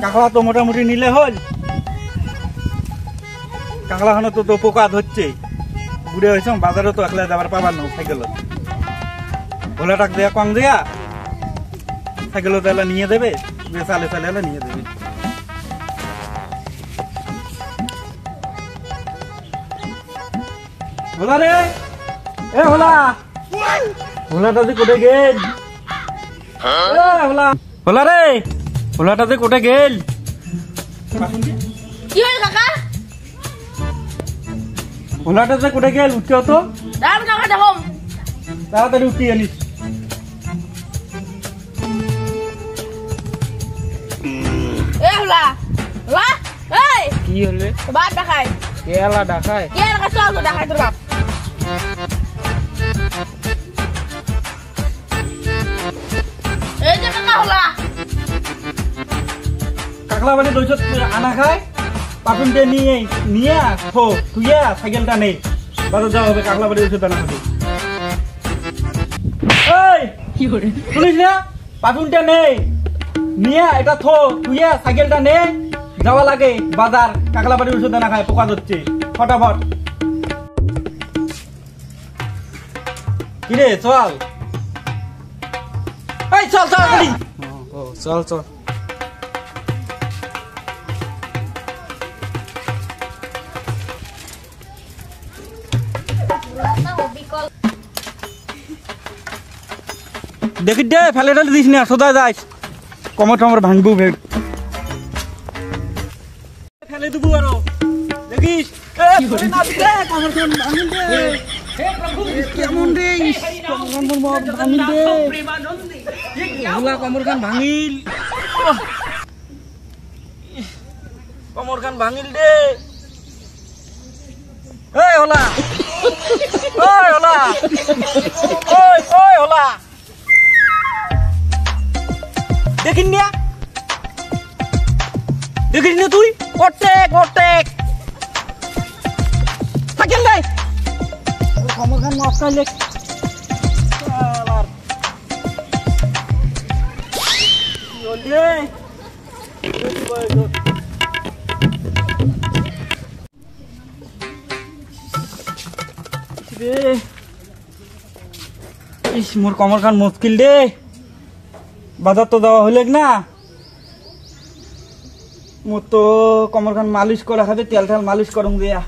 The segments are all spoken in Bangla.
কাঁকড়া তো মোটামুটি নিলে হল। কাঁকড়াখানে তো তো পোকা ধরছে, বুড়ে হয়েছ বাজারে তো একলা যাবার পাবার না সাইকেল। ভোলাটাক দেয়া কম দেয়া সাইকেল তো এলা নিয়ে দেবে, চালে চালে এলা নিয়ে দেবে। ভোলা রে, এ ভোলা, ভোলাটা যে কোটে গেল? ভোলা, ভোলা রে, ভোলাটা যে কোটে গেল? কি হল কাকা? ভোলাটা যে কোটে গেল? উঠতে হতো তাড়াতাড়ি উঠতে আনিস। কি হলে? বাপ দেখায় কেলা ডাকায়? চল তো দেখায় তোর বাপ। এই যে কাকা হলা কাকলা বাড়ি দইছ আনা খায়, পাটুনটা নিয়ে নিয়ে থো তুইয়া সাইকেলটা নেই, বাজার যাওয়া হবে। কাকলা বাড়ি দইছ দানা খাবে। এই শুনিস না, পাটুনটা নেই নিয়ে এটা থো তুইয়া সাইকেলটা নে, যাওয়া লাগে বাজার। কাকলা বাড়ির ওষুধ দানা খায়, পোকা ধরছে। ফটাফট কিরে চল, এই চল চল গাড়ি। চল চল। দেখি দে ফেলে টেলে দিস না, সোজা যাইস, কমর টমর ভাঙবো ভেট ফেলে দেবো আরো। দেখিস কেমন রে, কমর খান ভাঙিল, কমর খান ভাঙিল রে। এই হলা, ওই হলা, ওই ওই হলা, দেখিস না, দেখিস না তুই? কটেক কটেক সাইকেল নাই, কমর খান নষ্ট ইস, মোর কমর খান মুশকিল রে। বাজার তো দেওয়া হইলে না, মোর তো কমর খান মালিশ করা খাবে, তেল ঠাল মালিশ করুন দিয়া।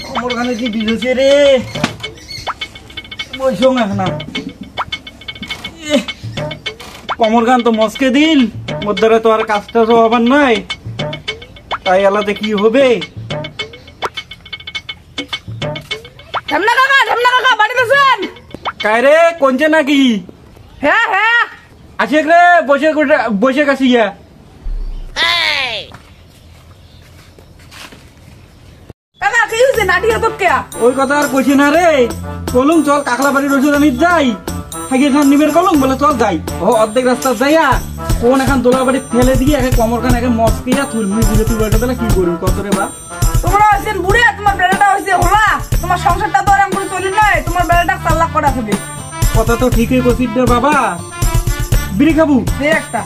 কমর খানে কি বিজেছে রে, বসো না। কমর খান তো মস্কে দিল, মোর দ্বারা তো আর কাজটা তো হবার নয়, তাই আলাদা কি হবে। ঢামনা কাকা বাড়িতে আছেন? কায়রে কোনছে নাকি? হ্যাঁ হ্যাঁ আছে রে, বসে বসে কাছি গিয়া। কাকা কি হয়েছে? নাটিয়া তো কে? ওই কথা আর কইছি না রে, কলুম চল কাকলা বাড়ির ওষুধ আমি যাই, সাইকেল খান নিবের কলুম বলে চল যাই। ও অর্ধেক রাস্তা যাইয়া কোন এখন দোলা বাড়ি ফেলে দিয়ে একে কমর খান একে মস্কিয়া থুলমুই দিলে তুই বলতে তাহলে কি করবি কত রে বা? তোমরা হয়েছেন বুড়ে, তোমার বেড়াটা হয়েছে হলা, তোমার সংসারটা তো আরাম করে চলি নয়, তোমার বেড়াটা চাল্লাক করা হবে। কথা তো ঠিকই কইছিস রে বাবা। বিড়ি খাবু? দে একটা।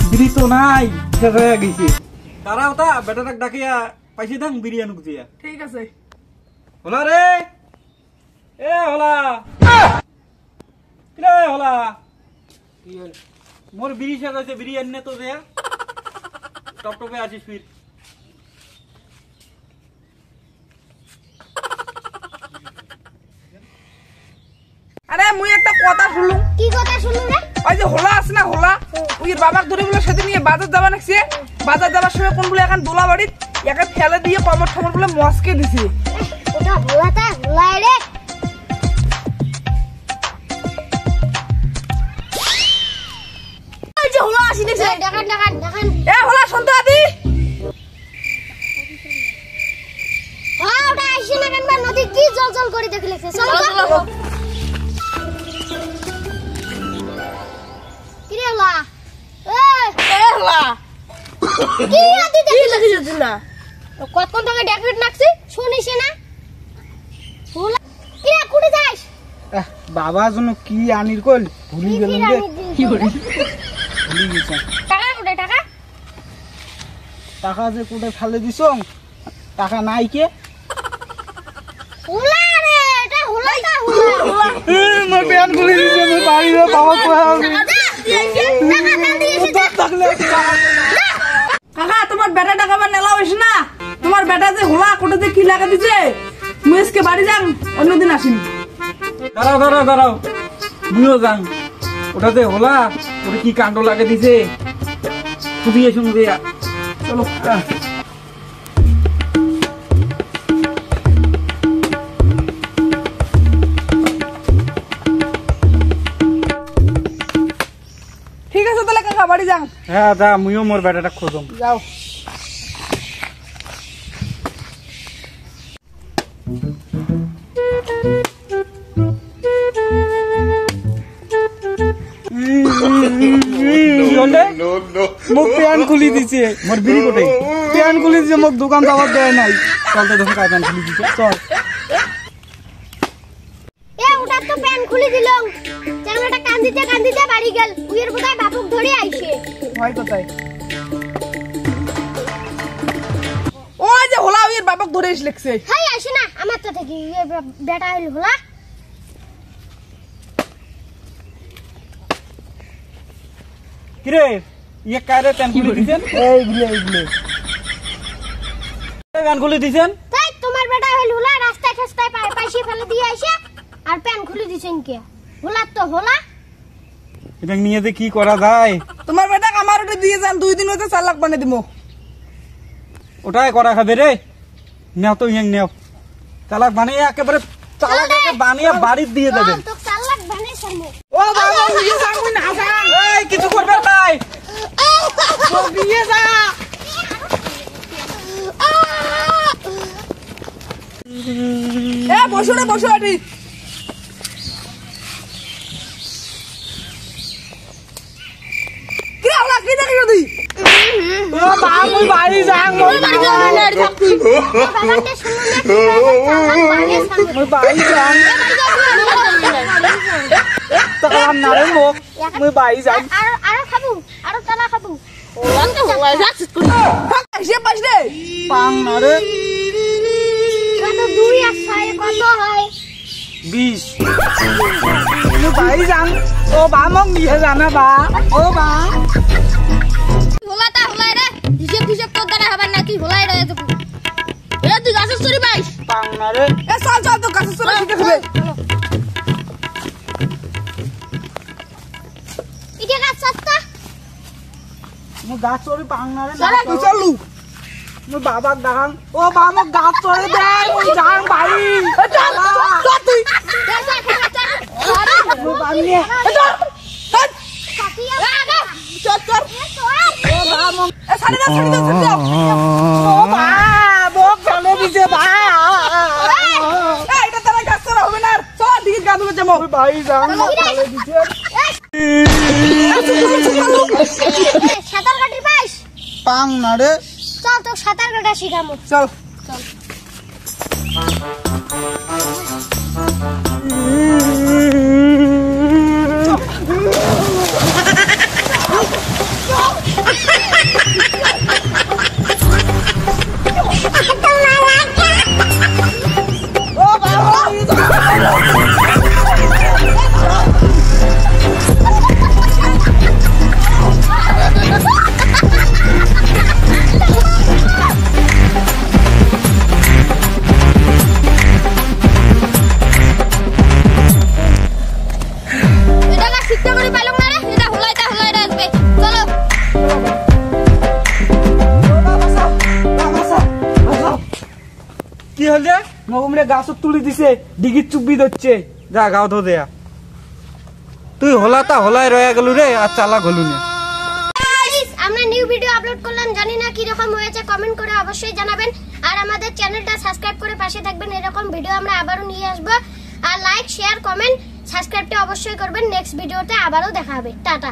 বিড়ি তো নাই, শেষ হয়ে গেছে। দাঁড়াও তা বেটাটাক ডাকিয়া পাইছি দাম বিড়ি আনুক দিয়া। ঠিক আছে। হলা রে, এ হলা, কিরে হলা, মোর বিড়ি শেষ হয়েছে, বিড়ি আননে তো দেয়া। টপটপে আছিস ফির। আরে মুই একটা কথা শুনলুম। কি কথা শুনলুম রে? ওই যে হোলা আছে না, হোলা ওই বাবাক ধরে বলে সাথে নিয়ে বাজার যাবা নাকছে, বাজার যাবার সময় কোন বলে এখন দোলা বাড়িত একে ফেলে দিয়ে কমর ঠমর বলে মস্কে দিছে। ওটা হোলাটা হোলাই রে। ওই যে হোলা আসি দিছে। দেখান দেখান দেখান। এ হোলা শুনতে আদি। হ্যাঁ ওটা আসি না কেন? নদী কি জল জল করে দেখলেছে। চলো চলো। কি রে হোলা? এ হোলা কি আদি কি লাগি যদি না কতক্ষণ থেকে ডেকরেট নাকছি শুনিস না? হোলা কি রে কুড়ি বাবার জন্য কি আনির কল ভুলি গেলাম রে ভুলি গেছি টাকা কোথায় টাকা? টাকা যে কোথায় ফেলে দিছ টাকা নাই কে হুলা রে, এটা হুলাটা হুলা। মোর প্যান খুলে দিছে মোর বাড়ি রে বাবা কোয়া টাকা দিয়েছে, টাকা দিয়েছে। কাকা তোমার বেটা টাকা বা নেলা হইস না, তোমার বেটা যে হোলা কোটাতে কি লাগা দিছে, মুই আজকে বাড়ি যাম, অন্যদিন আসিনি। দাঁড়াও দাঁড়াও দাঁড়াও মুইও যাং ওটাতে হোলা ওটা কি কাণ্ড লাগে দিছে খুবই শুন দিয়া চলো ঠিক আছে তাহলে কাকা বাড়ি যাম। হ্যাঁ দা মুইও মোর বেটাটা খোঁজম যাও। মোক প্যান খুলি দিছে মোর বিড়ি কোটাই প্যান খুলি দিছে মোক দোকান যাওয়ার দেয় নাই চল তো দেখো কায় প্যান খুলি দিছে চল এ ওটা তো প্যান খুলে দিলাম, চ্যাংড়াটা কান্দিতে কান্দিতে বাড়ি গেল, উইয়ের বোধহয় বাপক ধরে আইছে। ভয় কোথায়? ওই যে হোলা উইয়ের বাবাক ধরে এসে লেখছে। হাই আসে না আমার তো থেকে বেটা হইল হুলা। কিরে ইয়ে কারে প্যান খুলি দিছেন এইগুলো প্যান খুলি দিছেন তাই তোমার বেটা হইল হুলা, রাস্তায় খাস্তায় পাইছে ফেলে দিয়ে আইছে আর প্যান খুলে দিছেন কে? হুলা তো হোলা। এটা নিয়ে যে কি করা যায় তোমার বেটা আমার ওটা দিয়ে যান, 2 দিন হতে 4 লাখ বানিয়ে দিমু। ওটাই করা খাবে রে নেও তো ইয়াং নেও চালাক বানিয়ে একেবারে চালাক বানিয়ে বাড়ি দিয়ে দেবেন তো 4 লাখ বানে সামনে। ও বাবা উইয়ে যান, মুই না যান। এই কিছু করবে নাই ও দিয়ে যা। এ বসো রে বসো এটি। কি আলা কি দেখি যদি? ও মা মুই বাড়ি যাং মোর বাবাকে শুনুন মুই বাড়ি যাং তাকাম না রে মোক মুই বাড়ি যাং আর খাবো, আর টানা খাবো। এসে পাস রে। পাং না রে কত 2 আর 6 কত হয়? 20 মুই বাড়ি যাং ও বা মোক নিয়ে জানা বা ও বা হোলাটা হোলাই রে, হিসেব হিসেব তোর দ্বারা হবার না, তুই হোলাই রে। এ তুই গাছের চুরি পাইস? পাং না রে এ চল চল তো কাছে চলে শিখে খাবে। ইটা গাছ সস্তা। মুই গাছ চড়ি পাং না রে চল তুই চলু। মুই বাবাক ডাকাং ও বা মোক গাছ চড়ি দে মুই যাং বাড়ি চল চল তুই। মুই বাড়ি নিয়ে চল চল। ও বা মোক এ ছাড়ি দাও ছাড়ি দাও ছাড়ি দাও। ও বা মোক ফেলে দিছে বা এই এটা তারা কাজ করা হবে না। চল দিকে গান করে যাবো। মুই বাড়ি যাং মোক ফেলে দিছে সাঁতার কাটি পাইস? পাং না রে চল তো সাঁতার কাটা শিখামু। চল। এটা গাছ শিখতে করে পাইলাম না রে, এটা হোলাইটা হোলাইটা আসবে। চলো কি হল নগমরে গাছ তুলি দিছে ডিগি চুপি ধরছে যা গাও ধো দেয়া তুই হলাতা হলাই রয়ে গেল রে আর চালাক হলু না আমরা নিউ ভিডিও আপলোড করলাম, জানি না কি রকম হয়েছে, কমেন্ট করে অবশ্যই জানাবেন। আর আমাদের চ্যানেলটা সাবস্ক্রাইব করে পাশে থাকবেন, এরকম ভিডিও আমরা আবারও নিয়ে আসবো। আর লাইক শেয়ার কমেন্ট সাবস্ক্রাইবটা অবশ্যই করবেন। নেক্সট ভিডিওতে আবারও দেখা হবে। টাটা।